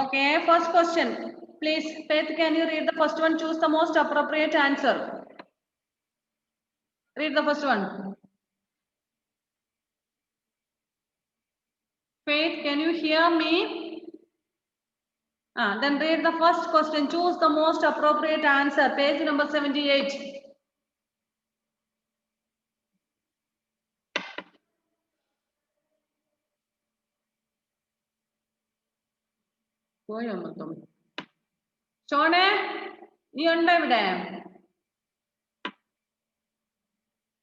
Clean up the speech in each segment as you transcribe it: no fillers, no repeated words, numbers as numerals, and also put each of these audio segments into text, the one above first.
Okay, first question. Please, Faith, can you read the first one? Choose the most appropriate answer. Read the first one. Faith, can you hear me? Then read the first question. Choose the most appropriate answer. Page number 78. Shone, you under ഇവിടെ?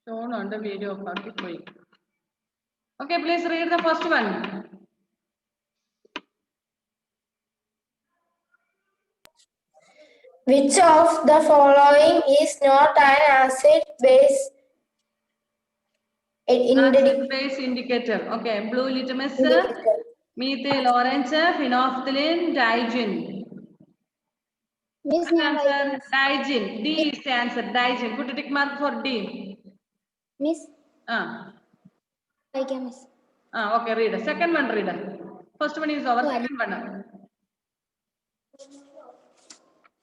Shone under video. Okay, please read the first one. Which of the following is not an acid base Acid base indicator. Okay, blue litmus, methyl orange, phenolphthalein, digen. Miss, Answer digen. D is the answer. Digen. Put a tick mark for D. Miss. Miss. Okay, read. Second one, read. First one is over. Second one.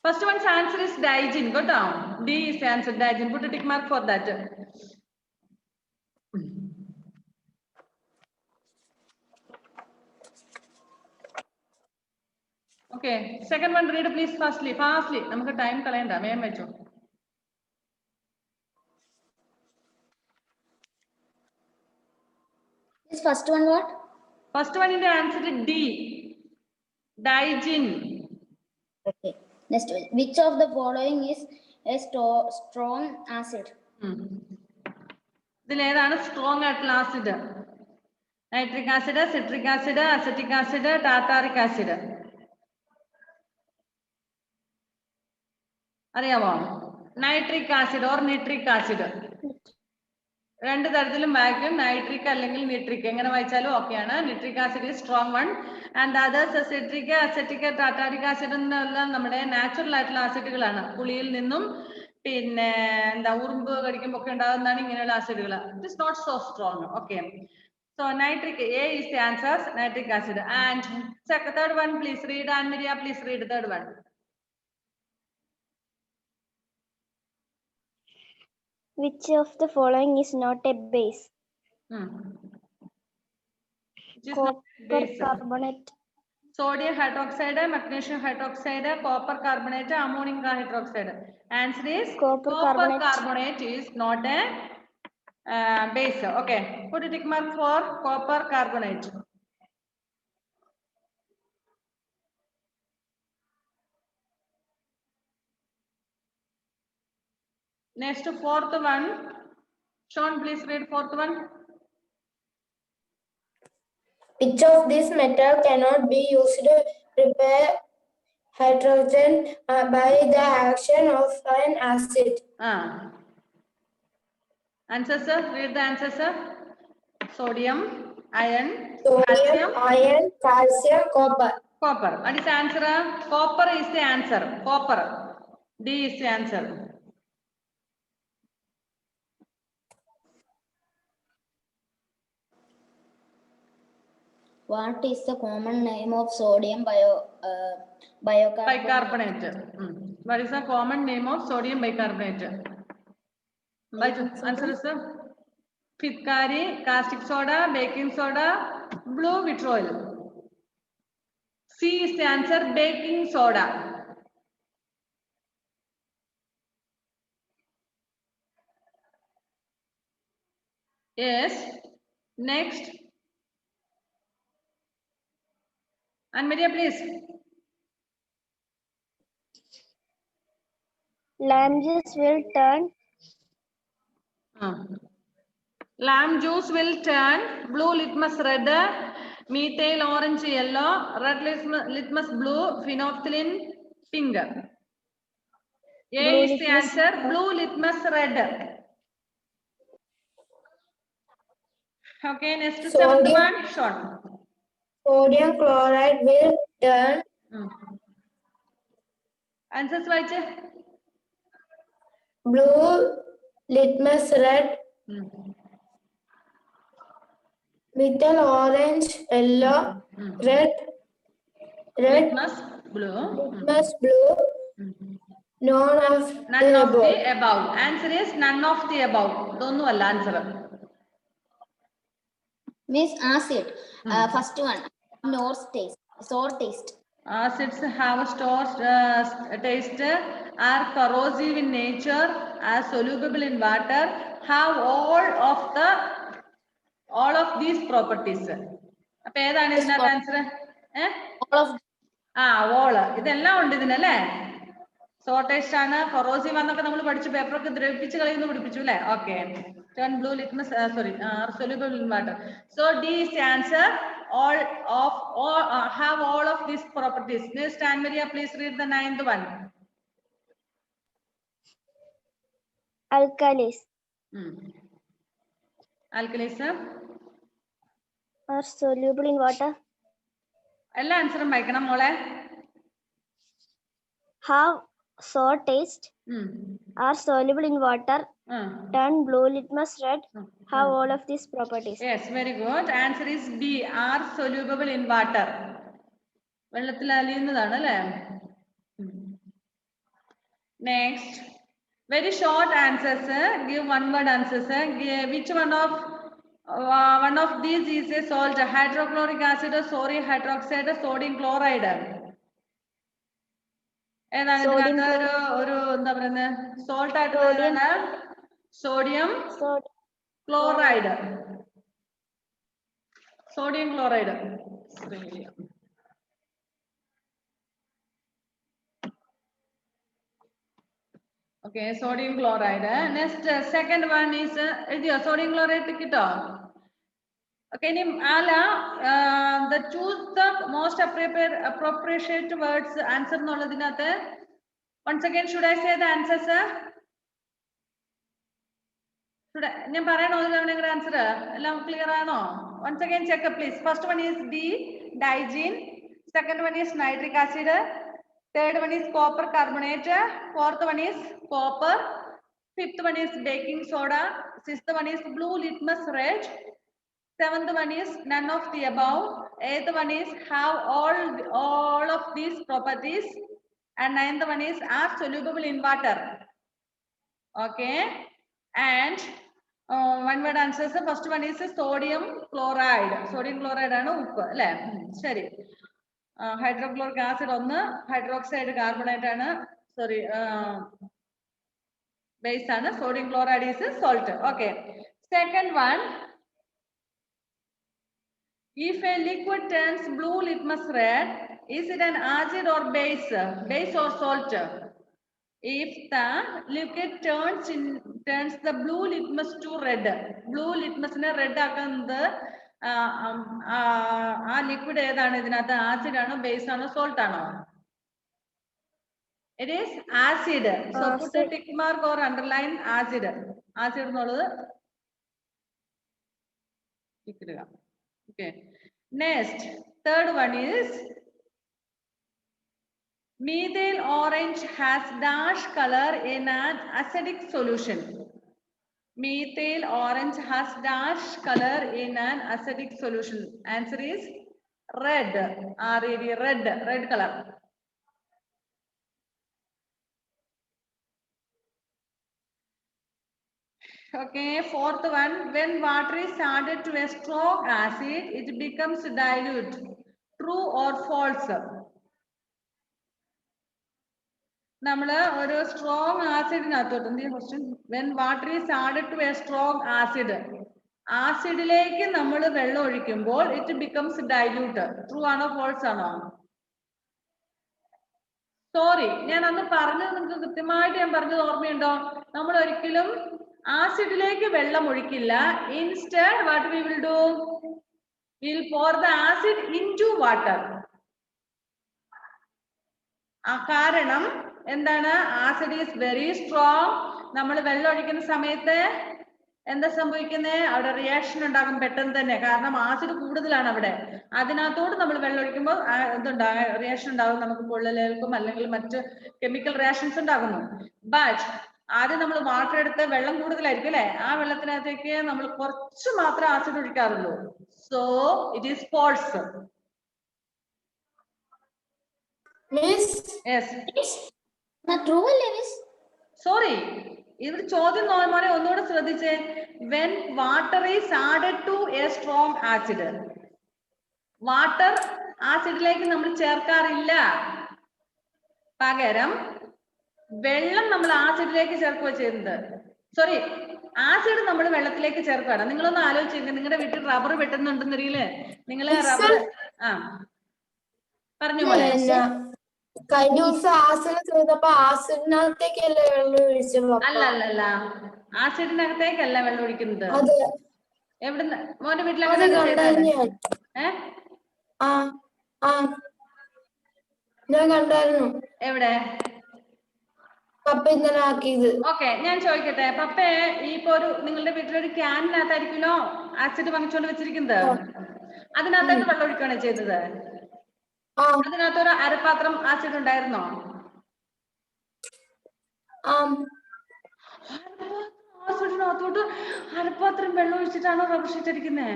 First one's answer is digen. Go down. D is the answer. Digen. Put a tick mark for that. Okay. Second one, read please fastly. Fastly. Namukku time kalenda. May mecho. This first one what? First one in the answer is D. Digen. Okay. Next, which of the following is a strong acid? This is strong acid. Nitric acid, citric acid, acetic acid, tartaric acid. അറിയാമോ? Nitric acid or nitric acid. രണ്ട് തരത്തിലും വായിക്കും. Nitric അല്ലെങ്കിൽ നിട്രിക് എങ്ങനെ വായിച്ചാലും ഓക്കെയാണ്. Nitric acid is strong one and others citric, acetic, tartaric acid എന്നെല്ലാം നമ്മുടെ നാച്ചുറൽ ആയിട്ടുള്ള ആസിഡുകളാണ്. പുളിയിൽ നിന്നും പിന്നെ എന്താ ഉറുമ്പ് കടിക്കുമ്പോൾ ഒക്കെ ഉണ്ടാകുന്നതാണ് ഇങ്ങനെയുള്ള ആസിഡുകൾ. It is not so strong. Okay, so nitric A is the answer, nitric acid. And third one, please read. And Maria, please read third one. Which of the following is not a base? Copper carbonate. Sodium hydroxide, magnesium hydroxide, copper carbonate, ammonium hydroxide. Answer is copper carbonate is not a base. Okay, put a tick mark for copper carbonate. Next, fourth one. Sean, please read fourth one. Which of these metals cannot be used to prepare hydrogen by the action of an acid? Answer, sir. Read the answer, sir. Sodium, iron, calcium, copper. Copper. What is the answer? Copper is the answer. Copper. D is the answer. What is the common name of sodium bicarbonate? What is the common name of sodium bicarbonate? Answer is Fitkari, caustic soda, baking soda, blue vitriol. C is the answer, baking soda. Yes. Next. And Maria, please. Lime juice will turn. Lime juice will turn blue litmus red, methyl orange yellow, red litmus blue, phenolphthalein pink. A is the answer, blue litmus red. Okay, next seventh one, Sean. Sodium chloride will turn. Answers vaich. Blue litmus red. Methyl orange, yellow, red. red, litmus blue. litmus blue, none of None the of above. the above. Answer is none of the above. ഇതൊന്നും അല്ല answer. Miss acid. First one, nose taste, sour taste. Acids have stored taste, are corrosive in nature, are soluble in water, have all of these properties. അപ്പൊ ഏതാണ് ഇതിനകത്ത് answer? All of all. ഇതെല്ലാം ഉണ്ട് ഇതിനല്ലേ? സോർ taste ആണ്, corrosive ആണെന്നൊക്കെ നമ്മൾ പഠിച്ചു, പേപ്പറൊക്കെ ദ്രവിപ്പിച്ച് കളയുന്നു പഠിപ്പിച്ചു അല്ലേ? Okay. Turn blue litmus, soluble in water. So D is the answer. All have all of these properties. Miss Anne Maria, please read the 9th one. Alkalis Alkalis are soluble in water. എല്ലാ ആൻസറും വായിക്കണം മോളെ. Have sour taste. Are soluble in water. Turn blue litmus red. Have all of these properties. Yes, very good. Answer is B. Are soluble in water. വെള്ളത്തിൽ അലിയുന്നതാണ് അല്ലേ? Next, very short answers. Give one word answers. Which one of these is a salt? Hydrochloric acid, sodium hydroxide, sodium chloride. ഏതാണ് ഇതിനകത്ത് ഒരു എന്താ പറയുന്നത് salt ആയിട്ടുള്ളതാണ്? Sodium chloride. Sodium chloride. Okay, sodium chloride. Next, second one is sodium chloride കിട്ടോ? Okay, the choose the most appropriate words answer എന്നുള്ളതിനകത്ത് once again should I say the answers? ഞാൻ പറയണോ നിങ്ങളുടെ ആൻസർ? എല്ലാം ക്ലിയർ ആണോ? once again check please. First one is D, digen. Second one is nitric acid. Third one is copper carbonate. Fourth one is copper. Fifth one is baking soda. Sixth one is blue litmus red. Seventh one is none of the above. Eighth one is have all of these properties. And ninth one is are soluble in water. Okay. And one word answers. First one is sodium chloride. Sodium chloride ആണ് ഉപ്പ് അല്ലേ? ശരി. Hydrochloric acid ഒന്ന്, hydroxide carbonate ആണ്, sorry base ആണ്, sodium chloride is salt. Okay. Second one, if a liquid turns blue litmus red, is it an acid or base or salt? If the liquid turns the blue litmus to red, blue litmus ne red ആക്കുന്നത് ആ liquid ഏതാണ് ഇതിനകത്ത്? Acid ആണോ, base ആണോ, salt ആണോ? It is acid. So put a tick mark or underline acid. Acid എന്നുള്ളത് ഇടുക. Okay. Next, third one is methyl orange has dash color in an acidic solution. Methyl orange has dash color in an acidic solution. Answer is red. R-E-D, red color. Okay, fourth one, when water is added to a strong acid, it becomes dilute. True or false? നമ്മള് ഒരു strong ആസിഡിനകത്തോട്ട് question, when water is added to a strong acid, ആസിഡിലേക്ക് നമ്മൾ വെള്ളം ഒഴിക്കുമ്പോൾ it becomes dilute. True ആണോ false ആണോ? Sorry, ഞാൻ അന്ന് പറഞ്ഞത് നിങ്ങൾക്ക് കൃത്യമായിട്ട് ഞാൻ പറഞ്ഞത് ഓർമ്മയുണ്ടോ? നമ്മൾ ഒരിക്കലും ആസിഡിലേക്ക് വെള്ളം ഒഴിക്കില്ല. Instead what we will do, will pour the acid into water. കാരണം എന്താണ്? Acid is very strong. നമ്മൾ വെള്ളം ഒഴിക്കുന്ന സമയത്ത് എന്താ സംഭവിക്കുന്നത്? അവിടെ റിയാക്ഷൻ ഉണ്ടാകും പെട്ടെന്ന് തന്നെ, കാരണം ആസിഡ് കൂടുതലാണ് അവിടെ. അതിനകത്തോട് നമ്മൾ വെള്ളം ഒഴിക്കുമ്പോൾ എന്തുണ്ടാകും? റിയാക്ഷൻ ഉണ്ടാകും, നമുക്ക് പൊള്ളലേൽക്കും അല്ലെങ്കിൽ മറ്റ് കെമിക്കൽ റിയാക്ഷൻസ് ഉണ്ടാകുന്നു. ബട്ട് ആദ്യം നമ്മൾ വാട്ടർ എടുത്ത്, വെള്ളം കൂടുതലായിരിക്കും അല്ലെ, ആ വെള്ളത്തിനകത്തേക്ക് നമ്മൾ കുറച്ച് മാത്രമേ ആസിഡ് ഒഴിക്കാറുള്ളൂ. So it is false. Miss, Yes. True അല്ലേ മിസ്? Sorry. ഇവിടെ ചോദ്യം നോക്കുമ്പോൾ ഒന്നുകൂടെ ശ്രദ്ധിച്ചേ. When water is added to a strong acid. Water ആസിഡിലേക്ക് നമ്മൾ ചേർക്കാറില്ല. പകരം വെള്ളം നമ്മൾ ആസിഡിലേക്ക് ചേർക്കുക ചെയ്യുന്നത്. സോറി, ആസിഡ് നമ്മൾ വെള്ളത്തിലേക്ക് ചേർക്കുകയാണ്. നിങ്ങളൊന്ന് ആലോചിച്ച്, നിങ്ങളുടെ വീട്ടിൽ റബ്ബർ വെട്ടുന്നുണ്ടെന്നിരിക്കില്ലേ, നിങ്ങൾ റബ്ബർ പറഞ്ഞു പോലെ കഴിഞ്ഞ ദിവസം ആസിഡ് ചെയ്തപ്പോ ആസിഡിനകത്തേക്കല്ലേ വെള്ളം ഒഴിച്ചത്? അല്ല, ആസിഡിനകത്തേക്കല്ല വെള്ളം ഒഴിക്കുന്നത്. എവിടുന്ന് മോന്റെ വീട്ടിലൊക്കെ ഞാൻ കണ്ടായിരുന്നു. എവിടെ? പപ്പ ഇന്നലെ ആക്കിയത്. ഓക്കെ, ഞാൻ ചോദിക്കട്ടെ, പപ്പേ ഇപ്പൊ ഒരു നിങ്ങളുടെ വീട്ടിലൊരു ക്യാനിനകത്തായിരിക്കുമല്ലോ ആസിഡ് വാങ്ങിച്ചോണ്ട് വെച്ചിരിക്കുന്നത്. അതിനകത്തേക്ക് വെള്ളം ഒഴിക്കുകയാണ് ചെയ്തത്. അതിനകത്ത് ഒരു അരപ്പാത്രം ആസിഡ് ഉണ്ടായിരുന്നോ? ആസിഡിനകത്തോട്ട് അരപ്പാത്രം വെള്ളം ഒഴിച്ചിട്ടാണോ റബ്ബർ ഷീറ്റ് അടിക്കുന്നത്?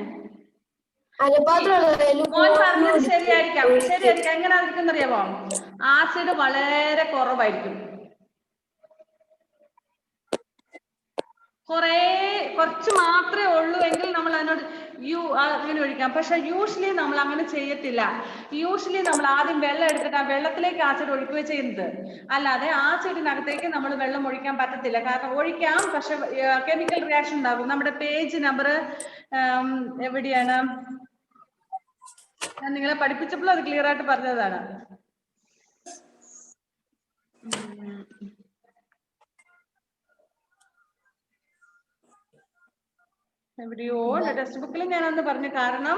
മോൻ പറഞ്ഞത് ശരിയായിരിക്കാം. എങ്ങനെയായിരിക്കും അറിയാമോ? ആസിഡ് വളരെ കുറവായിരിക്കും. കുറച്ച് മാത്രമേ ഉള്ളൂ എങ്കിൽ നമ്മൾ അതിനോട് അങ്ങനെ ഒഴിക്കാം. പക്ഷെ യൂഷ്വലി നമ്മൾ അങ്ങനെ ചെയ്യത്തില്ല. യൂഷ്വലി നമ്മൾ ആദ്യം വെള്ളം എടുത്തിട്ട് ആ വെള്ളത്തിലേക്ക് ആസിഡ് ഒഴിക്കുകയോ ചെയ്യുന്നത്. അല്ലാതെ ആസിഡിനകത്തേക്ക് നമ്മൾ വെള്ളം ഒഴിക്കാൻ പറ്റത്തില്ല. കാരണം ഒഴിക്കാം, പക്ഷെ കെമിക്കൽ റിയാക്ഷൻ ഉണ്ടാകും. നമ്മുടെ പേജ് നമ്പർ എവിടെയാണ്? ഞാൻ നിങ്ങളെ പഠിപ്പിച്ചപ്പോൾ അത് ക്ലിയർ ആയിട്ട് പറഞ്ഞതാണ്. എവിടെയോ ടെക്സ്റ്റ് ബുക്കിൽ ഞാനൊന്ന് പറഞ്ഞു. കാരണം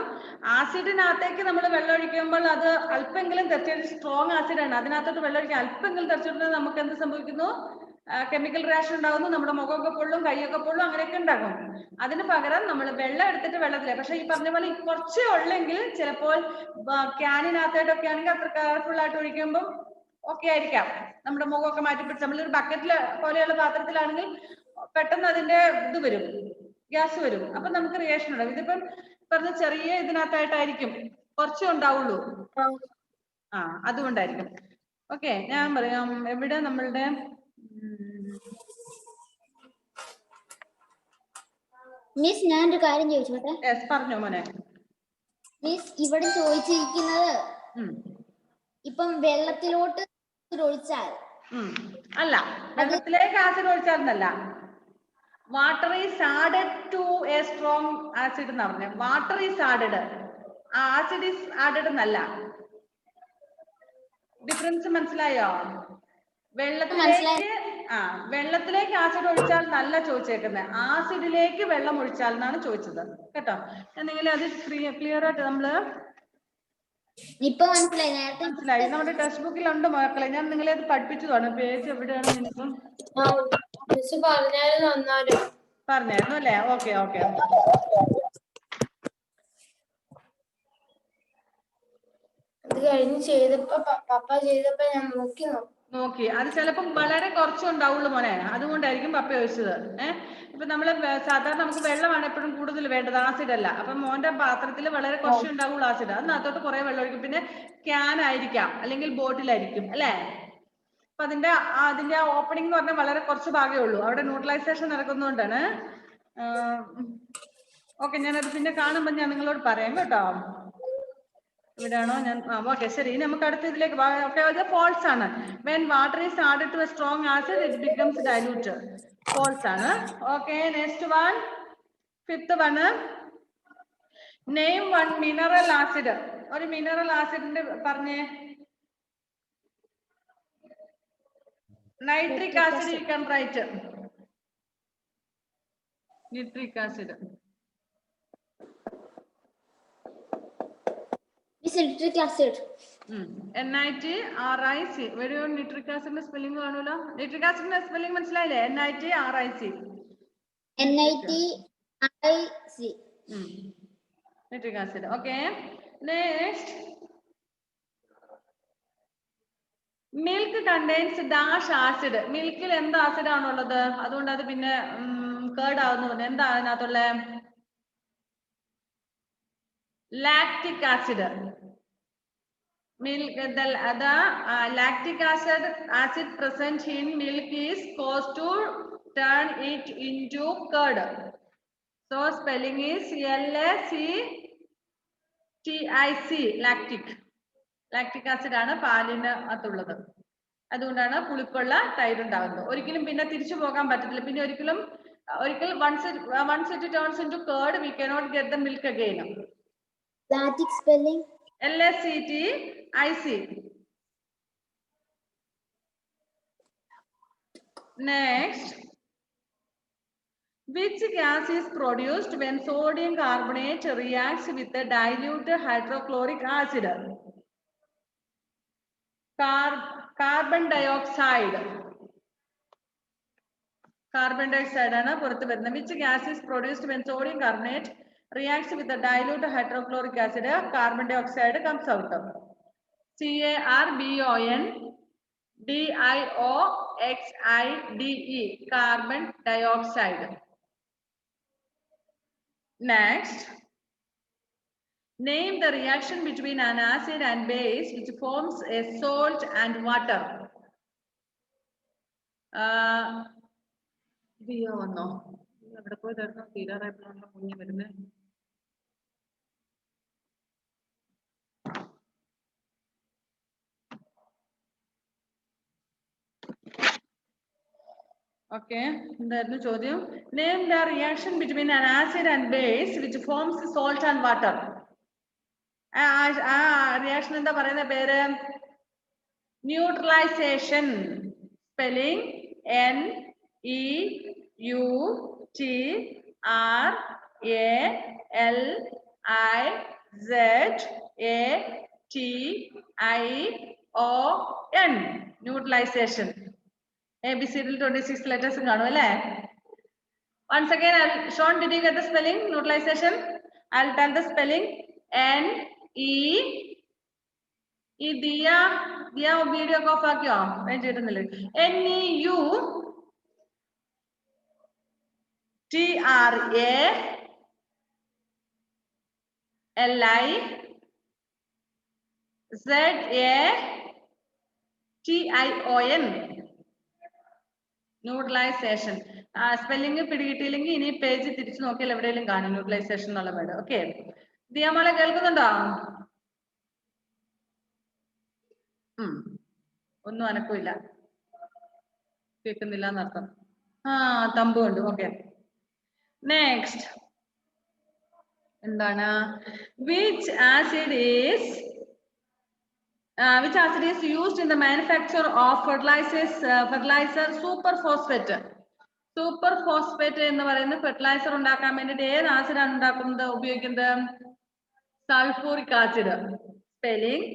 ആസിഡിനകത്തേക്ക് നമ്മൾ വെള്ളം ഒഴിക്കുമ്പോൾ അത് അല്പെങ്കിലും തെറിച്ചിട്ട് സ്ട്രോങ് ആസിഡാണ്. അതിനകത്തോട്ട് വെള്ളം ഒഴിക്കാൻ അല്പെങ്കിലും തെറിച്ചിട്ടുണ്ടെങ്കിൽ നമുക്ക് എന്ത് സംഭവിക്കുന്നു? കെമിക്കൽ റിയാക്ഷൻ ഉണ്ടാകുന്നു. നമ്മുടെ മുഖമൊക്കെ പൊള്ളും, കൈയൊക്കെ പൊള്ളും, അങ്ങനെയൊക്കെ ഉണ്ടാകും. അതിന് പകരം നമ്മൾ വെള്ളം എടുത്തിട്ട് വെള്ളത്തിലെ, പക്ഷെ ഈ പറഞ്ഞ പോലെ കുറച്ചേ ഉള്ളെങ്കിൽ ചിലപ്പോൾ ക്യാനിനകത്തായിട്ടൊക്കെ ആണെങ്കിൽ അത്ര കെയർഫുൾ ആയിട്ട് ഒഴിക്കുമ്പോൾ ഓക്കെ ആയിരിക്കാം. നമ്മുടെ മുഖമൊക്കെ മാറ്റിപ്പിടിച്ച് നമ്മളൊരു ബക്കറ്റില് പോലെയുള്ള പാത്രത്തിലാണെങ്കിൽ പെട്ടെന്ന് അതിന്റെ ഇത് വരും, ഗ്യാസ് വരും. അപ്പൊ നമുക്ക് റിയാക്ഷൻ ഉണ്ടാവും. ഇതിപ്പം പറഞ്ഞ ചെറിയ ഇതിനകത്തായിട്ടായിരിക്കും, കുറച്ചേ ഉണ്ടാവുള്ളൂ. അതുകൊണ്ടായിരിക്കും. ഓക്കെ, ഞാൻ പറയാം. എവിടെ നമ്മളുടെ മിസ്, ഞാനൊരു കാര്യം ചോദിച്ചോട്ടെ? പറഞ്ഞോ മോനെ. മിസ്, ഇവിടെ ചോദിച്ചിരിക്കുന്നത് ഇപ്പം വെള്ളത്തിലോട്ട് ഒഴിച്ചാൽ അല്ല, വെള്ളത്തിലേക്ക് ആസിഡ് ഒഴിച്ചാൽ water is added to a strong acid എന്ന് പറഞ്ഞ water is added, acid is added എന്നല്ല. ഡിഫറൻസ് മനസ്സിലായോ? വെള്ളത്തിലേക്ക് ആസിഡ് ഒഴിച്ചാൽ നല്ല ചോദിച്ചേക്കുന്നത്, ആസിഡിലേക്ക് വെള്ളം ഒഴിച്ചാൽ എന്നാണ് ചോദിച്ചത് കേട്ടോ. എന്തെങ്കിലും അത് ക്ലിയർ ആയിട്ട് നമ്മള് മനസ്സിലായി. നമ്മുടെ ടെക്സ്റ്റ് ബുക്കിലുണ്ട് മക്കളെ, ഞാൻ നിങ്ങളെ അത് പഠിപ്പിച്ചതാണ്. പേജ് എവിടെയാണ്? നിനക്ക് പറഞ്ഞായിരുന്നു അല്ലേ? ഓക്കെ. അത് കഴിഞ്ഞ് ചെയ്തപ്പോ പപ്പ ചെയ്തപ്പോ ഞാൻ നോക്കി. അത് ചിലപ്പം വളരെ കുറച്ചുണ്ടാവുള്ളൂ മോനെ, അതുകൊണ്ടായിരിക്കും പപ്പ ചോദിച്ചത്. ഇപ്പൊ നമ്മള് സാധാരണ നമുക്ക് വെള്ളമാണ് എപ്പോഴും കൂടുതൽ വേണ്ടത്, ആസിഡ് അല്ല. അപ്പൊ മോന്റെ പാത്രത്തിൽ വളരെ കുറച്ച് ഉണ്ടാവുള്ളൂ ആസിഡ്. അതിനകത്തോട്ട് കുറെ വെള്ളം ഒഴിക്കും. പിന്നെ ക്യാൻ ആയിരിക്കാം, അല്ലെങ്കിൽ ബോട്ടിലായിരിക്കും അല്ലേ? അപ്പൊ അതിന്റെ ഓപ്പണിംഗ് എന്ന് പറഞ്ഞാൽ വളരെ കുറച്ച് ഭാഗമേ ഉള്ളൂ. അവിടെ ന്യൂട്രലൈസേഷൻ നടക്കുന്നതുകൊണ്ടാണ്. ഓക്കെ, ഞാനത് പിന്നെ കാണുമ്പോൾ ഞാൻ നിങ്ങളോട് പറയാം കേട്ടോ. ഇവിടെയാണോ? ഞാൻ ഓക്കെ, ശരി. നമുക്ക് അടുത്ത ഇതിലേക്ക് ഫോൾസ് ആണ്. When water is added to a strong acid it becomes dilute. False ആണ്. Okay, next one, fifth one. Name one mineral acid. ഒരു മിനറൽ ആസിഡിന്റെ പറഞ്ഞേ. Nitric acid you can write. Nitric acid. Nitric acid. NITRIC. Very good. Nitric acid spelling കാണുമല്ലോ. Nitric acid spelling മനസ്സിലായില്ലേ? NITRIC. NITRIC. Nitric acid. Okay. Next. Milk contains dash acid. മിൽക്കിൽ എന്ത് acid ആണുള്ളത്? അതുകൊണ്ട് അത് പിന്നെ കേർഡ് ആവുന്നു. എന്താ അതിനകത്തുള്ള? Lactic acid. milk, the lactic acid present in milk is caused to turn it into curd. So spelling is LACTIC, lactic. Lactic acid ആണ് പാലിന് അകത്തുള്ളത്. അതുകൊണ്ടാണ് പുളിപ്പുള്ള തൈര് ഉണ്ടാകുന്നത്. ഒരിക്കലും പിന്നെ തിരിച്ചു പോകാൻ പറ്റത്തില്ല. പിന്നെ ഒരിക്കൽ once it turns into curd, we cannot get the milk again. Lactic spelling? LACTIC. Next, which gas is produced when sodium carbonate reacts with the dilute hydrochloric acid? Carbon dioxide. Carbon dioxide ആണ് പുറത്തു വരുന്നത്. Which gas is produced when sodium carbonate reacts with the dilute hydrochloric acid? Carbon dioxide comes out. CARBON DIOXIDE, carbon dioxide. Next, name the reaction between an acid and base which forms a salt and water. Okay, name the reaction between an acid and base which forms salt and water. Reaction എന്താ പറയുന്ന പേര്? Neutralization. Spelling NEUTRalization. Neutralization. ABCD 26 letters കാണും അല്ലേ? Once again, Sean, did you get the spelling? Neutralization. I'll tell the spelling. Diya video off ആക്കിയോ? NEUTRalization. Neutralization. Spelling പിടികിട്ടിയില്ലെങ്കിൽ ഇനി page തിരിച്ചു നോക്കിയാൽ എവിടെയെങ്കിലും കാണും ന്യൂട്രലൈസേഷൻ എന്നുള്ള വേർഡ്. ഓക്കെ, ദിയമോളെ കേൾക്കുന്നുണ്ടോ? ഒന്നും അനക്കില്ല, കേൾക്കുന്നില്ല എന്നർത്ഥം. തമ്പുണ്ട്. ഓക്കെ, നെക്സ്റ്റ് എന്താണ്? Which acid is used in the manufacture of fertilizer superphosphate? Superphosphate എന്ന് പറയുന്ന ഫെർട്ടിലൈസർ ഉണ്ടാക്കാൻ വേണ്ടിയിട്ട് ഏത് ആസിഡാണ് ഉപയോഗിക്കുന്നത്? സൾഫൂറിക് acid. Spelling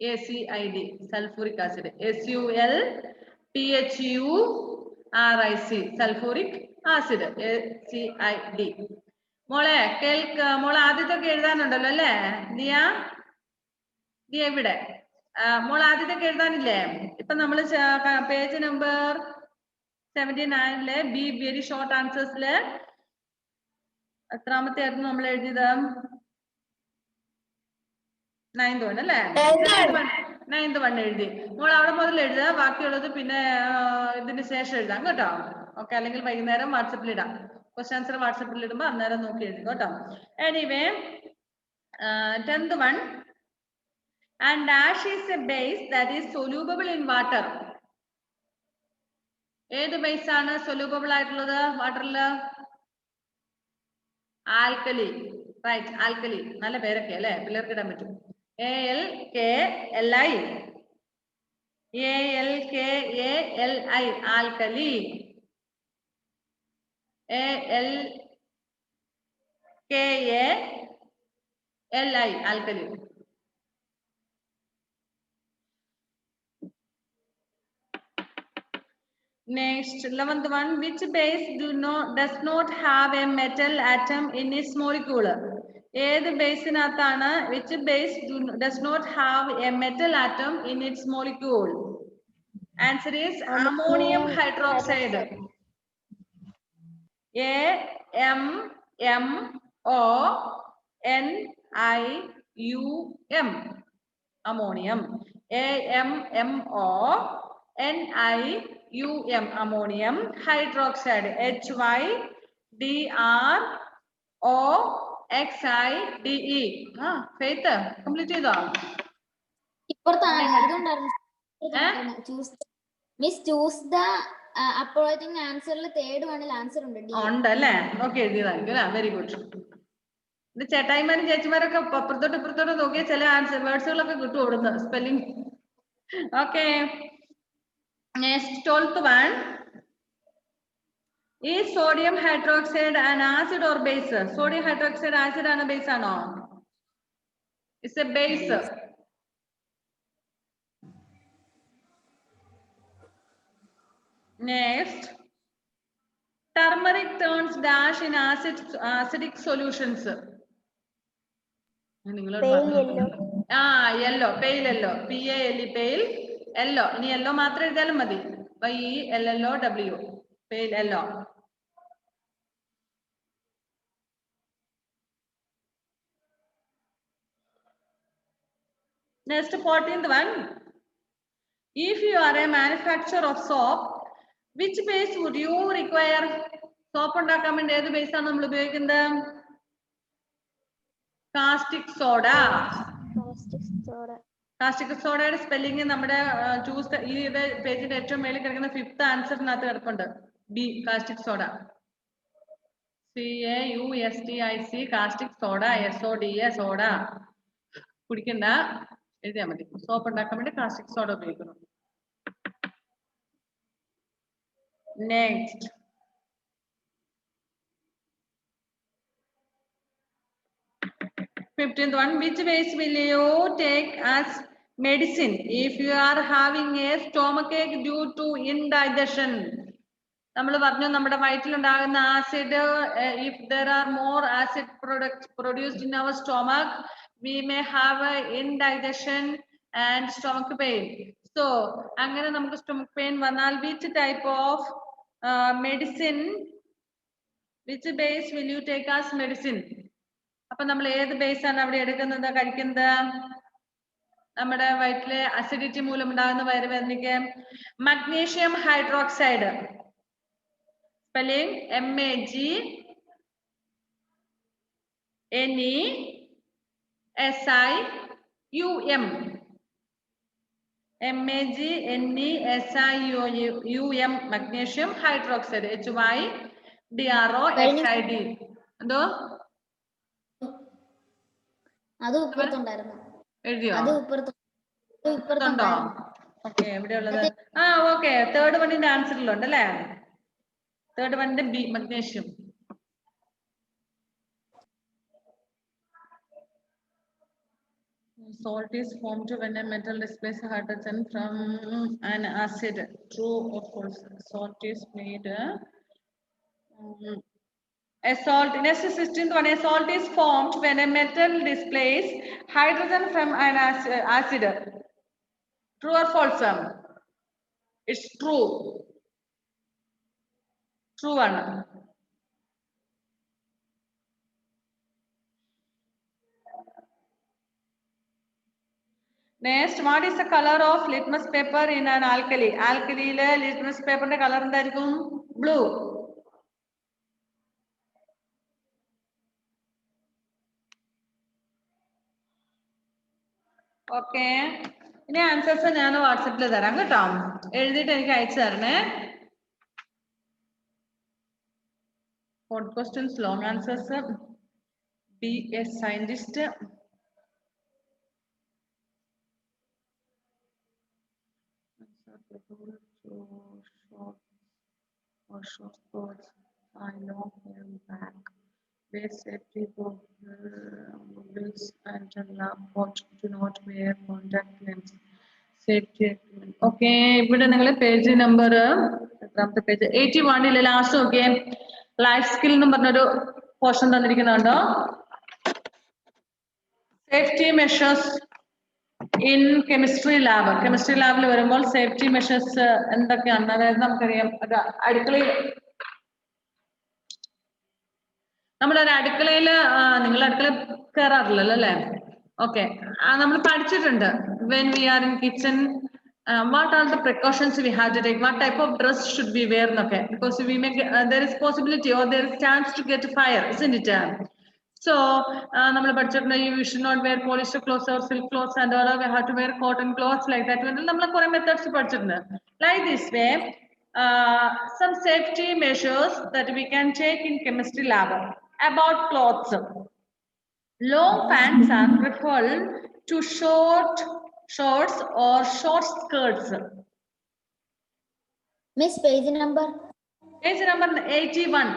SULPHURICACID. സൾഫൂറിക് acid. SULPHURIC, സൾഫൂറിക് acid. ACID. മോളെ മോളെ ആദ്യത്തൊക്കെ എഴുതാനുണ്ടല്ലോ അല്ലേ? ദിയ ഇവിടെ മോളെ ആദ്യത്തൊക്കെ എഴുതാനില്ലേ? ഇപ്പൊ നമ്മള് page number 79 B very short ആൻസേഴ്സില് എത്രാമത്തെ ആയിരുന്നു നമ്മൾ എഴുതിയത്? 9th one അല്ലേ? 9th one എഴുതി. മോൾ അവിടെ മുതൽ എഴുതുക, ബാക്കിയുള്ളത് പിന്നെ ഇതിന് ശേഷം എഴുതാം കേട്ടോ. ഓക്കെ, അല്ലെങ്കിൽ വൈകുന്നേരം വാട്സപ്പിൽ ഇടാം. ക്വസ്റ്റ്യൻ ആൻസർ വാട്സപ്പിൽ ഇടുമ്പോൾ അന്നേരം നോക്കി എഴുതി കേട്ടോ. Anyway, 10th one. And ash is a base that is soluble in water. ഏത് ബേസ് ആണ് സൊല്യൂബിൾ ആയിട്ടുള്ളത് വാട്ടറില്? ആൽക്കലി. Right, alkali. നല്ല പേരൊക്കെ അല്ലേ, പിള്ളേർക്ക് ഇടാൻ പറ്റും. ALKLI. Alkali. ALKALI, alkali. Next, 11th one. Which base does not have a metal atom in its molecule? ഏത് ബേസിനകത്താണ്? Which base does not have a metal atom in its molecule? Answer is ammonium hydroxide. AMMONIUM. Ammonium. AMMONIUM. Ammonium hydroxide. HYDROXIDE. Faith, complete ചെയ്തോ? Miss, choose the approaching answer. Third one answer ഉണ്ടല്ലേ? Okay എഴുതിയതായിരിക്കും അല്ലേ? Very good. ഇത് ചേട്ടായിമാരും ചേച്ചിമാരൊക്കെ അപ്പുറത്തോട്ട് നോക്കിയാൽ ചില answer വേർഡ്സുകളൊക്കെ കിട്ടും അവിടുന്ന് spelling. Okay, next 12th one. Is sodium hydroxide an acid or base? Sodium hydroxide acid ആണോ base ആണോ? It's a base. Next, turmeric turns dash in acidic solutions. Pale yellow. Yellow, pale yellow. PALE, pale yellow. ഇനി yellow മാത്രം എഴുതിയാലും മതി. YELLOW, pale yellow. Next 14th one. If you are a manufacturer of soap, which base would you require? Soap ഉണ്ടാക്കാൻ വേണ്ടി ഏത് base ആണ് നമ്മൾ ഉപയോഗിക്കുന്നത്? Caustic soda. കാസ്റ്റിക് സോഡയുടെ സ്പെല്ലിംഗ് നമ്മുടെ ചൂസ് ഈ പേജിന്റെ ഏറ്റവും മേളിൽ കിടക്കുന്ന 5th ആൻസറിനകത്ത് കിടപ്പുണ്ട്. B, caustic soda. CAUSTIC, caustic soda. SODA, soda. കുടിക്കണ്ട, എഴുതിയാൽ മതി. സോപ്പ് ഉണ്ടാക്കാൻ വേണ്ടി കാസ്റ്റിക് സോഡ ഉപയോഗിക്കുന്നു. Next, fifteenth one. Which base will you take as medicine if you are having a stomachache due to indigestion? നമ്മൾ പറഞ്ഞു നമ്മുടെ വയറ്റിലുണ്ടാകുന്ന acid, if there are more acid products produced in our stomach, we may have indigestion and stomach pain. So അങ്ങനെ നമുക്ക് stomach pain വന്നാൽ which type of medicine, which base will you take as medicine? അപ്പൊ നമ്മൾ ഏത് base ആണ് അവിടെ എടുക്കുന്നത്, കഴിക്കുന്നത്? നമ്മുടെ വയറ്റിലെ അസിഡിറ്റി മൂലം ഉണ്ടാകുന്ന വയറുവേദനയ്ക്ക് magnesium hydroxide. Spelling MAGNESIUM. MAGNESIUM, magnesium hydroxide. HYDROXID. എന്തോ എഴുതിയോ? ഇപ്പുറത്തുണ്ടോ? ഓക്കെ, എവിടെയുള്ളത്? ഓക്കെ, തേർഡ് വണ്ണിന്റെ ആൻസറിലുണ്ട് അല്ലേ? തേർഡ് വണ്ണിന്റെ B, magnesium. Salt is formed when a metal displaces hydrogen from an acid. True or false? Salt is made. A salt. Next 16th one. A salt is formed when a metal displaces hydrogen from an acid. True or false? It's true. True one. Next, what is the color of litmus paper in an alkali? Alkaliile litmus paper ന്റെ colour എന്തായിരിക്കും? Blue. Okay, ഇനി answers ഞാൻ വാട്സപ്പിൽ തരാം കേട്ടോ. എഴുതിയിട്ട് എനിക്ക് അയച്ചു തരണേ. Short questions, long answers. Be a scientist. Short words. I know him back. Base safety goggles and lab coat. Do not wear contact lens. Safety. Okay, ഇവിടെ നിങ്ങൾ പേജ് നമ്പർ എത്രാമത്തെ പേജ്? 81 ലാസ്റ്റ് നോക്കിയേ. ലൈഫ് സ്കിൽ എന്ന് പറഞ്ഞൊരു portion തന്നിരിക്കുന്നുണ്ടോ? Safety measures in chemistry lab. Chemistry ലാബിൽ വരുമ്പോൾ സേഫ്റ്റി മെഷേഴ്സ് എന്തൊക്കെയാണ്? അതായത് നമുക്കറിയാം അടുക്കളയിൽ നമ്മളൊരു അടുക്കളയില് നിങ്ങൾ അടുക്കള കയറാറില്ലല്ലോ അല്ലേ? ഓക്കെ, നമ്മൾ പഠിച്ചിട്ടുണ്ട് when we are in kitchen what are the precautions we have to take, what type of dress should we wear എന്നൊക്കെ, because we make there is possibility or there is chance to get fire, isn't it? So നമ്മൾ പഠിച്ചിട്ടുണ്ട് you should not wear polyester clothes or silk clothes and all, we have to wear cotton clothes like that. നമ്മൾ കുറെ methods പഠിച്ചിട്ടുണ്ട്. Like this way some safety measures that we can take in chemistry lab about clothes. Long pants are preferred to shorts or short skirts. Miss, page number? Page number 81.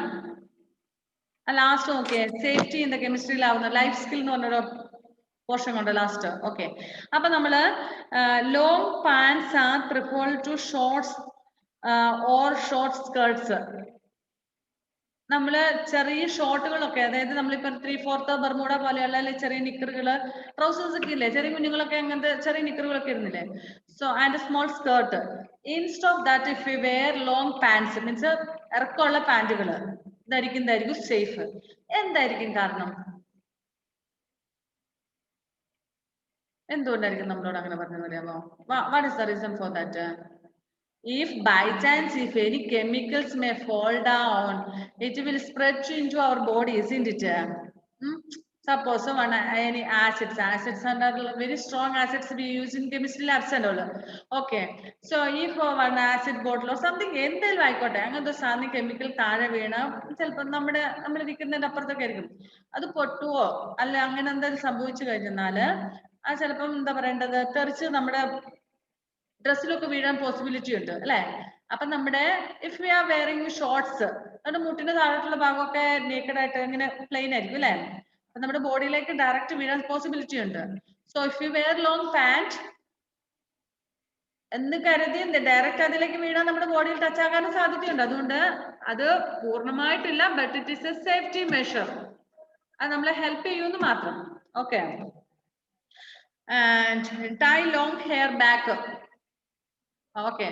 Last, okay, safety in the chemistry lab, life skill no another portion on the last. Okay, appo nammal long pants are preferred to shorts or short skirts. നമ്മള് ചെറിയ ഷോർട്ടുകളൊക്കെ, അതായത് നമ്മളിപ്പോ 3/4 bermuda പോലെയുള്ള അല്ലെ ചെറിയ നിക്കറുകള്, trousers ഒക്കെ ഇല്ലേ, ചെറിയ കുഞ്ഞുങ്ങളൊക്കെ അങ്ങനത്തെ ചെറിയ നിക്കറുകളൊക്കെ ഇരുന്നില്ലേ. So and small skirt. Instead of that if you wear long pants, means ഇറക്കമുള്ള പാന്റുകള് ധരിക്കുന്നതായിരിക്കും സേഫ്. എന്തായിരിക്കും കാരണം? എന്തുകൊണ്ടായിരിക്കും നമ്മളോട് അങ്ങനെ പറഞ്ഞത് അറിയാമോ? What is the reason for that? If by chance, if any chemicals may fall down, it will spread into our body, isn't it? Suppose any acids are very strong acids we use in chemistry labs and all. Okay, so if one acid bottle or something എന്തെങ്കിലും ആയിക്കോട്ടെ, അങ്ങനത്തെ സാധനം chemical താഴെ വീണ ചിലപ്പോൾ നമ്മൾ ഇരിക്കുന്നതിന്റെ അപ്പുറത്തൊക്കെ ആയിരിക്കും, അത് പൊട്ടുവോ അല്ല അങ്ങനെ എന്തെങ്കിലും സംഭവിച്ചു കഴിഞ്ഞാല് അത് ചിലപ്പം എന്താ പറയേണ്ടത്, തെറിച്ച് നമ്മുടെ ഡ്രസ്സിലൊക്കെ വീഴാൻ പോസിബിലിറ്റി ഉണ്ട് അല്ലെ? അപ്പൊ നമ്മുടെ if we are wearing shorts, നമ്മുടെ മുട്ടിന്റെ താഴോട്ടുള്ള ഭാഗമൊക്കെ നേക്കഡ് ആയിട്ട് ഇങ്ങനെ പ്ലെയിൻ ആയിരിക്കും അല്ലെ? അപ്പൊ നമ്മുടെ ബോഡിയിലേക്ക് ഡയറക്റ്റ് വീഴാൻ പോസിബിലിറ്റി ഉണ്ട്. So if you wear long pant എന്ന് കരുതി ഡയറക്റ്റ് അതിലേക്ക് വീഴാൻ നമ്മുടെ ബോഡിയിൽ ടച്ച് ആകാനും സാധ്യതയുണ്ട്. അതുകൊണ്ട് അത് പൂർണ്ണമായിട്ടില്ല, but it is a safety measure. അത് നമ്മളെ ഹെൽപ്പ് ചെയ്യുമെന്ന് മാത്രം. Okay, and tie long hair back. Okay,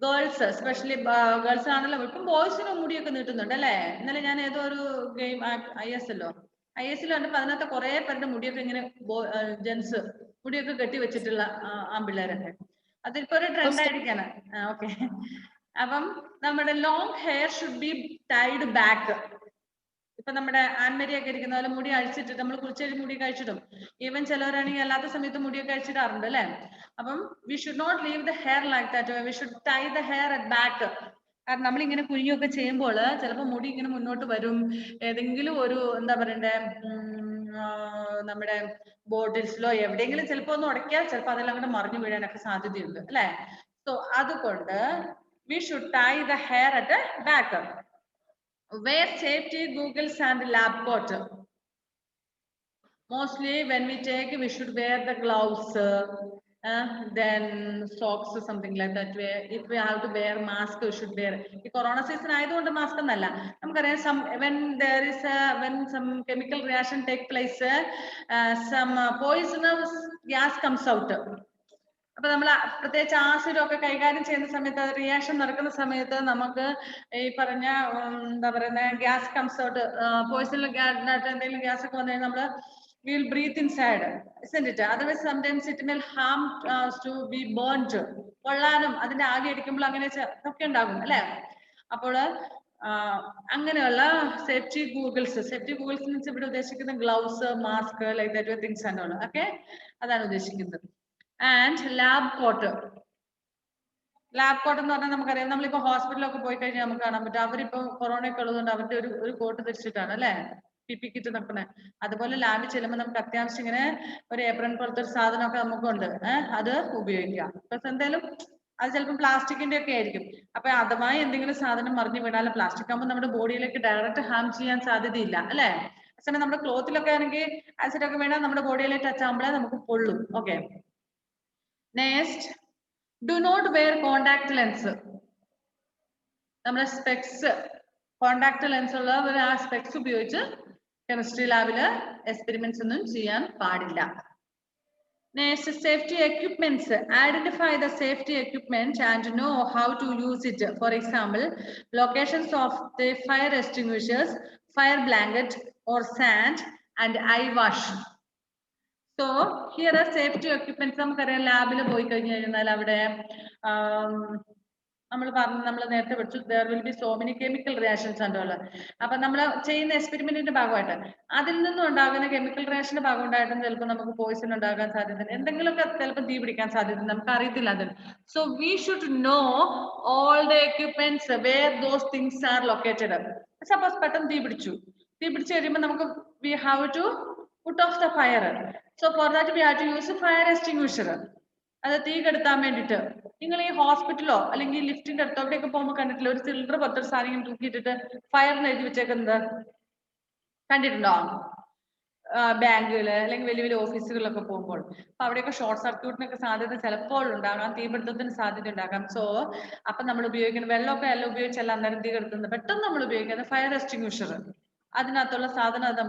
girls especially girls ആണല്ലോ, ഇപ്പം ബോയ്സിനും മുടിയൊക്കെ നീട്ടുന്നുണ്ട് അല്ലെ? ഇന്നലെ ഞാൻ ഏതോ ഒരു ഗെയിം ISL കണ്ടപ്പോൾ അതിനകത്ത് കുറെ പേരുടെ മുടിയൊക്കെ ഇങ്ങനെ ജെൻസ് മുടിയൊക്കെ കെട്ടി വെച്ചിട്ടുള്ള ആൺപിള്ളേരൊക്കെ, അതിപ്പോ ഒരു ട്രെൻഡ് ആയിരിക്കാണ്. ഓക്കെ, അപ്പം നമ്മുടെ long hair should be tied back. ഇപ്പൊ നമ്മുടെ ആൻമരിയൊക്കെ ഇരിക്കുന്ന പോലെ മുടി അഴിച്ചിട്ട് നമ്മൾ കുളിച്ചേരി മുടി കഴിച്ചിടും. ഈവൻ ചിലവരാണെങ്കിൽ അല്ലാത്ത സമയത്ത് മുടിയൊക്കെ അഴിച്ചിടാറുണ്ട് അല്ലെ? അപ്പം we should not leave the hair like that, we should tie the hair at back. കാരണം നമ്മളിങ്ങനെ കുനിയൊക്കെ ചെയ്യുമ്പോൾ ചിലപ്പോൾ മുടി ഇങ്ങനെ മുന്നോട്ട് വരും, ഏതെങ്കിലും ഒരു എന്താ പറയണ്ടേ നമ്മുടെ ബോട്ടിൽസിലോ എവിടെയെങ്കിലും ചിലപ്പോൾ ഒന്ന് ഉടക്കിയാൽ ചിലപ്പോൾ അതെല്ലാം കൂടെ മറിഞ്ഞു വീഴാനൊക്കെ സാധ്യതയുണ്ട് അല്ലെ? സോ അതുകൊണ്ട് we should tie the hair at back. Wear safety goggles and lab coat. Mostly when we take, we should wear the gloves, then socks, something like that. If we have to wear mask, we should wear. The corona season ആയതുകൊണ്ട് mask എന്നല്ല, നമുക്കറിയാം when some chemical reaction take place, some poisonous gas comes out. അപ്പൊ നമ്മൾ പ്രത്യേകിച്ച് ആസിഡൊക്കെ കൈകാര്യം ചെയ്യുന്ന സമയത്ത്, reaction നടക്കുന്ന സമയത്ത് നമുക്ക് ഈ പറഞ്ഞ എന്താ പറയുന്ന ഗ്യാസ് കംസ് ഔട്ട്, പോയിസൺ എന്തെങ്കിലും ഗ്യാസ് ഒക്കെ വന്നു കഴിഞ്ഞാൽ നമ്മള് will breathe inside, isn't it? Otherwise sometimes it may harm to be burnt. കൊള്ളാനും അതിന്റെ ആവി അടിക്കുമ്പോൾ അങ്ങനെ ഒക്കെ ഉണ്ടാകും അല്ലെ? അപ്പോൾ അങ്ങനെയുള്ള സേഫ്റ്റി ഗൂഗിൾസ് മീൻസ് ഇവിടെ ഉദ്ദേശിക്കുന്ന gloves, mask, like that things and all. Okay, അതാണ് ഉദ്ദേശിക്കുന്നത്. ആൻഡ് ലാബ് കോട്ട് എന്ന് പറഞ്ഞാൽ നമുക്കറിയാം, നമ്മളിപ്പോ ഹോസ്പിറ്റലൊക്കെ പോയി കഴിഞ്ഞാൽ നമുക്ക് കാണാൻ പറ്റും, അവരിപ്പോ കൊറോണ ഒക്കെ ഉള്ളതുകൊണ്ട് അവരുടെ ഒരു കോട്ട് ധരിച്ചിട്ടാണ് അല്ലെ PPE കിറ്റ് നിൽക്കുന്നത്. അതുപോലെ ലാബിൽ ചെല്ലുമ്പോൾ നമുക്ക് അത്യാവശ്യം ഇങ്ങനെ ഒരു ഏപ്രൺ പോലത്തെ ഒരു സാധനമൊക്കെ നമുക്കുണ്ട്, അത് ഉപയോഗിക്കാം. പക്ഷെ എന്തായാലും അത് ചിലപ്പോൾ പ്ലാസ്റ്റിക്കിന്റെ ഒക്കെ ആയിരിക്കും. അപ്പൊ അഥവാ എന്തെങ്കിലും സാധനം മറിഞ്ഞു വീണാലും പ്ലാസ്റ്റിക് ആകുമ്പോൾ നമ്മുടെ ബോഡിയിലേക്ക് ഡയറക്റ്റ് ഹാം ചെയ്യാൻ സാധ്യതയില്ല അല്ലെ? പക്ഷേ നമ്മുടെ ക്ലോത്തിലൊക്കെ ആണെങ്കിൽ ആസിഡ് ഒക്കെ വീണാൽ നമ്മുടെ ബോഡിയിലേക്ക് ടച്ച് ആകുമ്പോഴേ നമുക്ക് പൊള്ളും. Okay, next, do not wear contact lens. നമ്മുടെ സ്പെക്സ്, കോണ്ടാക്ട് ലെൻസ് ഉള്ളവർ ആ സ്പെക്സ് ഉപയോഗിച്ച് കെമിസ്ട്രി ലാബില് എക്സ്പെരിമെന്റ്സ് ഒന്നും ചെയ്യാൻ പാടില്ല. Next, safety equipments. Identify the safety equipment and know how to use it. For example, locations of the fire extinguishers, fire blanket or sand, and eye wash. So here are safety equipments. നമുക്കറിയാം ലാബിൽ പോയി കഴിഞ്ഞു കഴിഞ്ഞാൽ അവിടെ നമ്മൾ നേരത്തെ പഠിച്ചു there will be so many chemical reactions and all. അപ്പൊ നമ്മൾ ചെയ്യുന്ന എക്സ്പെരിമെന്റിന്റെ ഭാഗമായിട്ട് അതിൽ നിന്നും ഉണ്ടാകുന്ന കെമിക്കൽ റിയാക്ഷന്റെ ഭാഗമായിട്ടും ചിലപ്പോൾ നമുക്ക് പോയിസൺ ഉണ്ടാകാൻ സാധ്യതയുണ്ട്, എന്തെങ്കിലുമൊക്കെ ചിലപ്പോൾ തീ പിടിക്കാൻ സാധ്യത നമുക്ക് അറിയത്തില്ല അതിന്. So we should know all the equipments where those things are located. Suppose പെട്ടെന്ന് തീ പിടിച്ചു കഴിയുമ്പോൾ നമുക്ക് we have to put off the fire. So for that we have to use a fire extinguisher. അത് തീ കെടുത്താൻ വേണ്ടിട്ട് നിങ്ങൾ ഈ ഹോസ്പിറ്റലോ അല്ലെങ്കിൽ ലിഫ്റ്റിന്റെ അടുത്തോ അവിടെയൊക്കെ പോകുമ്പോൾ കണ്ടിട്ടില്ല ഒരു സിലിണ്ടർ പോലത്തെ സാധനം തൂക്കിയിട്ടിട്ട് ഫയറിന് എഴുതി വെച്ചേക്കുന്നത് കണ്ടിട്ടുണ്ടോ? ബാങ്കുകള് അല്ലെങ്കിൽ വലിയ വലിയ ഓഫീസുകളിലൊക്കെ പോകുമ്പോൾ അപ്പൊ അവിടെയൊക്കെ ഷോർട്ട് സർക്യൂട്ടിനൊക്കെ സാധ്യത ചിലപ്പോൾ ഉണ്ടാകാം, തീപിടുത്തത്തിന് സാധ്യത ഉണ്ടാകാം. സോ അപ്പൊ നമ്മൾ ഉപയോഗിക്കുന്ന വെള്ളമൊക്കെ എല്ലാം ഉപയോഗിച്ചല്ല അന്നേരം തീ കെടുത്തുന്നത്, പെട്ടെന്ന് നമ്മൾ ഉപയോഗിക്കുന്നത് ഫയർ എക്സ്റ്റിങ്വിഷർ. അതിനകത്തുള്ള സാധനം അത്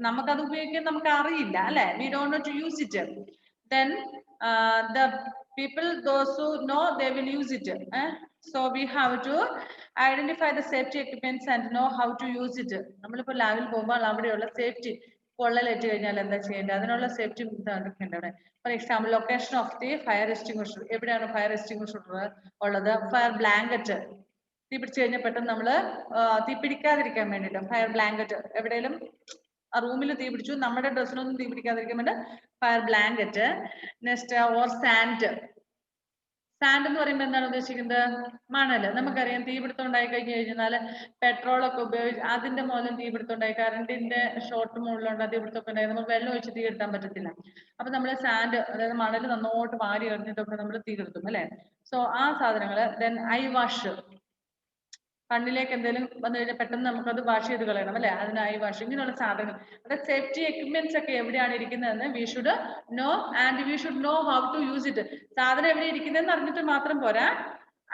നമുക്കത് ഉപയോഗിക്കാൻ നമുക്ക് അറിയില്ല അല്ലെ, we don't know to use it. Then the people, those who know, they will use it. So we have to identify the safety equipments and know how to use it. നമ്മളിപ്പോ ലാബിൽ പോകുമ്പോൾ അവിടെയുള്ള സേഫ്റ്റി പൊള്ളലേറ്റ് കഴിഞ്ഞാൽ എന്താ ചെയ്യേണ്ടത്, അതിനുള്ള safety അവിടെ. For example location of the fire extinguisher, എവിടെയാണ് ഫയർ എക്സ്റ്റിങ്വിഷർ ഉള്ളത്, ഫയർ ബ്ലാങ്കറ്റ്, തീ പിടിച്ചു കഴിഞ്ഞാൽ പെട്ടെന്ന് നമ്മള് തീ പിടിക്കാതിരിക്കാൻ വേണ്ടിട്ട് ഫയർ ബ്ലാങ്കറ്റ്, എവിടെയെങ്കിലും റൂമിൽ തീ പിടിച്ചു നമ്മുടെ ഡ്രസ്സിനൊന്നും തീ പിടിക്കാതിരിക്കാൻ വേണ്ടി fire blanket. Next or sand. Sand എന്ന് പറയുമ്പോൾ എന്താണ് ഉദ്ദേശിക്കുന്നത്, മണല്. നമുക്കറിയാം തീപിടുത്തം ഉണ്ടായി കഴിഞ്ഞു കഴിഞ്ഞാല് പെട്രോളൊക്കെ ഉപയോഗിച്ച് അതിന്റെ മൂലം തീപിടുത്തം ഉണ്ടായി, കറണ്ടിന്റെ ഷോർട്ട് മുകളിലുണ്ട് തീപിടുത്തമൊക്കെ ഉണ്ടായി, നമുക്ക് വെള്ളം ഒഴിച്ച് തീ കെടുത്താൻ പറ്റത്തില്ല. അപ്പൊ നമ്മള് സാൻഡ് അതായത് മണല് നന്നോട്ട് വാരി എറിഞ്ഞിട്ടൊക്കെ നമ്മൾ തീ കെടുത്തും അല്ലെ. സോ ആ സാധനങ്ങള്. ദെൻ ഐ വാഷ്, കണ്ണിലേക്ക് എന്തെങ്കിലും വന്നു കഴിഞ്ഞാൽ പെട്ടെന്ന് നമുക്കത് വാഷ് ചെയ്ത് കളയണം അല്ലെ, അതിനായി വാഷ്. ഇങ്ങനെയുള്ള സാധനങ്ങൾ, അതായത് സേഫ്റ്റി എക്യുപ്മെന്റ്സ് ഒക്കെ എവിടെയാണ് ഇരിക്കുന്നതെന്ന് we should know and we should know how to use it. സാധനം എവിടെ ഇരിക്കുന്നതെന്ന് അറിഞ്ഞിട്ട് മാത്രം പോരാ,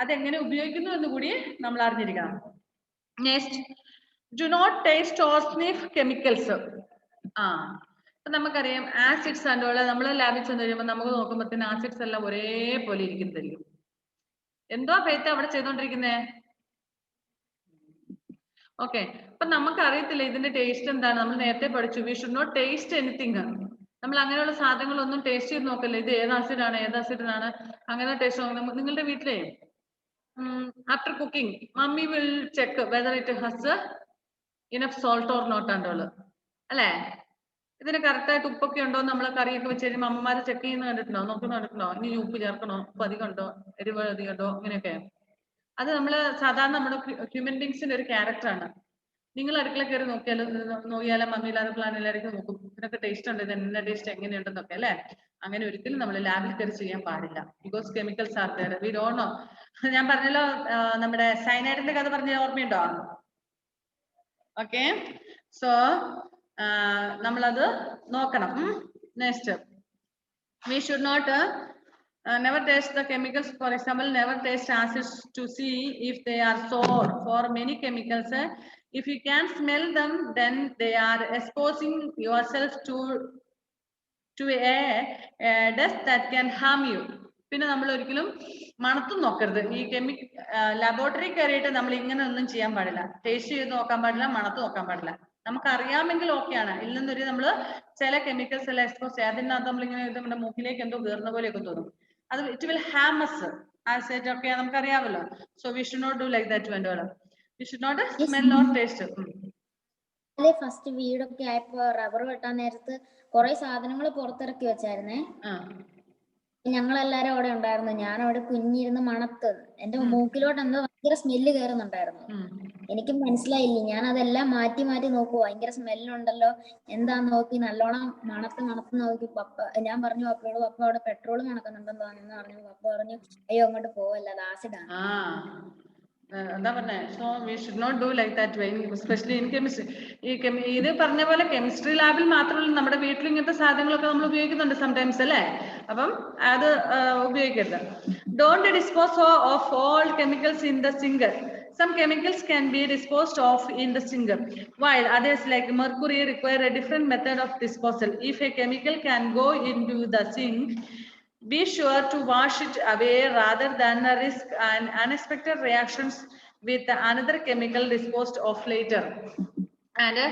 അതെങ്ങനെ ഉപയോഗിക്കുന്നു എന്ന് കൂടി നമ്മൾ അറിഞ്ഞിരിക്കണം. Next, do not taste or sniff chemicals. അപ്പൊ നമുക്കറിയാം ആസിഡ്സ് ആൻഡ് നമ്മൾ ലാബിൽ ചെന്ന് കഴിയുമ്പോൾ നമുക്ക് നോക്കുമ്പോഴത്തേന് ആസിഡ്സ് എല്ലാം ഒരേപോലെ ഇരിക്കുന്നതായിരിക്കും. എന്തോ ഫെയ്ത്ത് അവിടെ ചെയ്തോണ്ടിരിക്കുന്നേ. ഓക്കെ, അപ്പൊ നമുക്ക് അറിയത്തില്ല ഇതിന്റെ ടേസ്റ്റ് എന്താണ്. നമ്മൾ നേരത്തെ പഠിച്ചു we should not taste anything. നമ്മൾ അങ്ങനെയുള്ള സാധനങ്ങളൊന്നും ടേസ്റ്റ് ചെയ്ത് നോക്കല്ലേ, ഇത് ഏത് ആസിഡാണ് ഏത് ആസിഡിനാണ് അങ്ങനെ ടേസ്റ്റ് നോക്കണം. നിങ്ങളുടെ വീട്ടിലെ after cooking mummy will check whether it has enough salt or not and അല്ലെ. ഇതിന് കറക്റ്റ് ആയിട്ട് ഉപ്പൊക്കെ ഉണ്ടോ നമ്മൾ കറിയൊക്കെ വെച്ച് കഴിയുമ്പോൾ അമ്മമാര് ചെക്ക് ചെയ്യുന്ന കണ്ടിട്ടുണ്ടോ, നോക്കുന്ന കണ്ടിട്ടുണ്ടോ, ഇനി ഉപ്പ് ചേർക്കണോ, ഉപ്പ് അധികം ഉണ്ടോ, എരിവ് അധികം ഉണ്ടോ, ഇങ്ങനെയൊക്കെ. അത് നമ്മള് സാധാരണ നമ്മുടെ ഹ്യൂമൻ ബീങ്സിന്റെ ഒരു ക്യാരക്ടറാണ്. നിങ്ങൾ അടുക്കള കയറി നോക്കിയാലും മമ്മി ഇല്ലാതെ പ്ലാൻ എല്ലാവർക്കും നോക്കും ഇതിനൊക്കെ ടേസ്റ്റ് ഉണ്ട്, ഇത് എന്നെ ടേസ്റ്റ് എങ്ങനെയുണ്ടെന്നൊക്കെ അല്ലെ. അങ്ങനെ ഒരിക്കലും നമ്മൾ ലാബിൽ കയറി ചെയ്യാൻ പാടില്ല, because chemicals are there, V don't no. ഞാൻ പറഞ്ഞല്ലോ നമ്മുടെ സയനൈഡിന്റെ കഥ പറഞ്ഞ ഓർമ്മയുണ്ടോ? ഓക്കെ, സോ നമ്മളത് നോക്കണം. Next, we should not never taste the chemicals. For example, never taste acids to see if they are sour. For many chemicals, if you can smell them, then they are exposing yourself to a dust that can harm you. പിന്നെ നമ്മൾ ഒരിക്കലും മണത്തും നോക്കരുത്. ഈ laboratory കയറിയിട്ട് നമ്മൾ ഇങ്ങനെ ഒന്നും ചെയ്യാൻ പാടില്ല, ടേസ്റ്റ് ചെയ്ത് നോക്കാൻ പാടില്ല, മണത്ത് നോക്കാൻ പാടില്ല. നമുക്കറിയാമെങ്കിൽ ഓക്കെയാണ്, ഇല്ലെന്നൊരു നമ്മള് ചില കെമിക്കൽസ് എല്ലാം എക്സ്പോസ് ചെയ്യാം, അതിനകത്ത് നമ്മളിങ്ങനെ നമ്മുടെ മൂക്കിലേക്ക് എന്തോ കയറുന്ന പോലെയൊക്കെ തോന്നും, അത് it will harm us as it. ഒക്കെ നമുക്കറിയാമല്ലോ. So we should not do like that when we should not smell or taste. First വീടൊക്കെ ആയപ്പോ റബ്ബർ വെട്ടാൻ നേരത്ത് കുറെ സാധനങ്ങൾ പുറത്തിറക്കി വെച്ചായിരുന്നേ, ഞങ്ങളെല്ലാരും അവിടെ ഉണ്ടായിരുന്നു. ഞാൻ അവിടെ കുഞ്ഞിരുന്ന് മണത്ത് എന്റെ മൂക്കിലോട്ട് എന്തോ ഭയങ്കര സ്മെല്ല് കയറുന്നുണ്ടായിരുന്നു. എനിക്ക് മനസ്സിലായില്ല, ഞാൻ അതെല്ലാം മാറ്റി മാറ്റി നോക്കൂ, ഭയങ്കര സ്മെല്ലുണ്ടല്ലോ എന്താന്ന് നോക്കി നല്ലോണം മണത്ത് നോക്കി. ഞാൻ പറഞ്ഞു പപ്പയോട്, പപ്പ അവിടെ പെട്രോൾ മണക്കുന്നുണ്ടെന്ന് പറഞ്ഞു. പപ്പ പറഞ്ഞു അയ്യോ അങ്ങോട്ട് പോവല്ല, അത് ആസിഡാണ്. എന്താ പറഞ്ഞേ. So we should not do like that way, especially in chemistry. ഇത് പറഞ്ഞ പോലെ കെമിസ്ട്രി ലാബിൽ മാത്രമല്ല, നമ്മുടെ വീട്ടിൽ ഇങ്ങനത്തെ സാധനങ്ങളൊക്കെ നമ്മൾ ഉപയോഗിക്കുന്നുണ്ട് സംടൈംസ് അല്ലേ. അപ്പം അത് ഉപയോഗിക്കരുത്. Don't dispose of all chemicals in the sink. Some chemicals can be disposed of in the sink, while others like mercury require a different method of disposal. If a chemical can go into the sink, be sure to wash it away rather than risk an unexpected reactions with another chemical disposed of later. And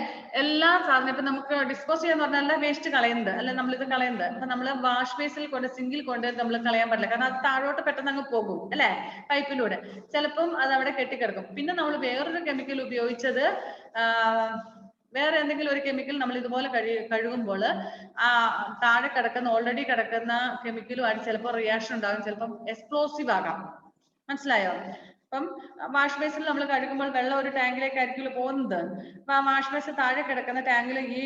എല്ലാ സാധനം ഇപ്പൊ നമുക്ക് dispose ചെയ്യാന്ന് പറഞ്ഞാൽ waste കളയുന്നത് അല്ലെ, നമ്മളിത് കളയുന്നത്. അപ്പൊ നമ്മൾ വാഷ് ബേസിൽ കൊണ്ട് സിങ്കിൽ കൊണ്ട് നമ്മൾ കളയാൻ പാടില്ല, കാരണം അത് താഴോട്ട് പെട്ടെന്ന് അങ്ങ് പോകും അല്ലെ, പൈപ്പിലൂടെ. ചിലപ്പം അത് അവിടെ കെട്ടിക്കിടക്കും. പിന്നെ നമ്മൾ വേറൊരു കെമിക്കൽ ഉപയോഗിച്ചത്, വേറെ എന്തെങ്കിലും ഒരു കെമിക്കൽ നമ്മൾ ഇതുപോലെ കഴുകുമ്പോൾ ആ താഴെ കിടക്കുന്ന ഓൾറെഡി കിടക്കുന്ന കെമിക്കലുമായിട്ട് ചിലപ്പോൾ റിയാക്ഷൻ ഉണ്ടാകും, ചിലപ്പം എക്സ്പ്ലോസീവ് ആകാം. മനസ്സിലായോ? അപ്പം വാഷ് ബേസിൽ നമ്മൾ കഴുകുമ്പോൾ വെള്ളം ഒരു ടാങ്കിലേക്കായിരിക്കും പോകുന്നത്. അപ്പൊ ആ വാഷ് ബേസ് താഴെ കിടക്കുന്ന ടാങ്കിൽ ഈ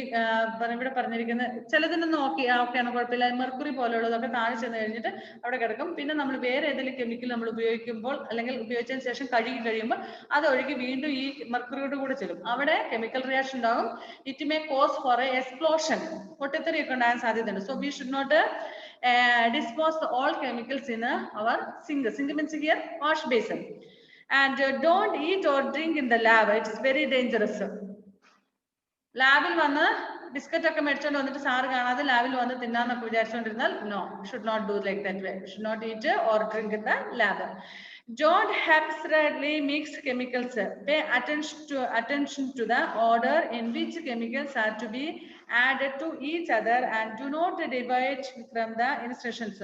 ഇവിടെ പറഞ്ഞിരിക്കുന്ന ചിലതിനൊന്നും ഓക്കെയാണ്, കുഴപ്പമില്ല. മെർക്കുറി പോലെയുള്ളതൊക്കെ താഴെ ചെന്ന് കഴിഞ്ഞിട്ട് അവിടെ കിടക്കും. പിന്നെ നമ്മൾ വേറെ ഏതെങ്കിലും കെമിക്കൽ നമ്മൾ ഉപയോഗിക്കുമ്പോൾ അല്ലെങ്കിൽ ഉപയോഗിച്ചതിന് ശേഷം കഴുകി കഴിയുമ്പോൾ അത് ഒഴുകി വീണ്ടും ഈ മെർക്കുറിയോട് കൂടെ ചെല്ലും, അവിടെ കെമിക്കൽ റിയാക്ഷൻ ഉണ്ടാകും. It may cause for a explosion, പൊട്ടിത്തെറിയൊക്കെ ഉണ്ടാകാൻ സാധ്യതയുണ്ട്. So we should not dispose all chemicals in our sink. Sink means here wash basin. And don't eat or drink in the lab. It is very dangerous. ലാബിൽ വന്ന് biscuit ഒക്കെ മേടിച്ചോണ്ട് വന്നിട്ട് sir കാണാതെ ലാബിൽ വന്ന് തിന്നാന്നൊക്കെ വിചാരിച്ചോണ്ടിരുന്നാൽ no, should not do like that way. Should not eat or drink in the lab. Don't haphazardly mix chemicals. Pay attention to the order in which chemicals are to be added to each other and do not deviate from the instructions.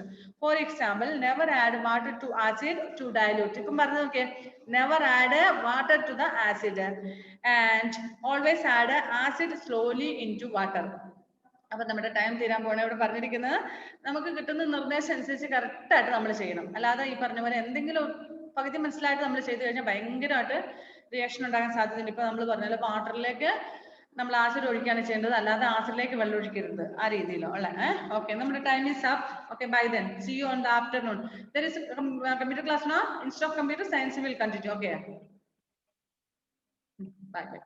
For example, never add water to acid to dilute. ഇപ്പം പറഞ്ഞു നോക്കിയേ, never add water to the acid and always add acid slowly into water. അപ്പൊ നമ്മുടെ time തീരാൻ പോണേ. ഇവിടെ പറഞ്ഞിരിക്കുന്നത് നമുക്ക് കിട്ടുന്ന നിർദ്ദേശം അനുസരിച്ച് കറക്റ്റ് ആയിട്ട് നമ്മൾ ചെയ്യണം. അല്ലാതെ ഈ പറഞ്ഞ പോലെ എന്തെങ്കിലും പകുതി മനസ്സിലായിട്ട് നമ്മൾ ചെയ്തു കഴിഞ്ഞാൽ ഭയങ്കരമായിട്ട് റിയാക്ഷൻ ഉണ്ടാകാൻ സാധ്യതയുണ്ട്. ഇപ്പൊ നമ്മൾ പറഞ്ഞാൽ വാട്ടറിലേക്ക് നമ്മൾ ആസിഡ് ഒഴിക്കുകയാണ് ചെയ്യേണ്ടത്, അല്ലാതെ ആസിഡിലേക്ക് വെള്ളം ഒഴിക്കരുത് ആ രീതിയിലോ അല്ലെ. ഓക്കെ, നമ്മുടെ time is up. Okay, bye then. See you on the afternoon. There is computer class now. Instead of computer science will continue. Okay, bye by.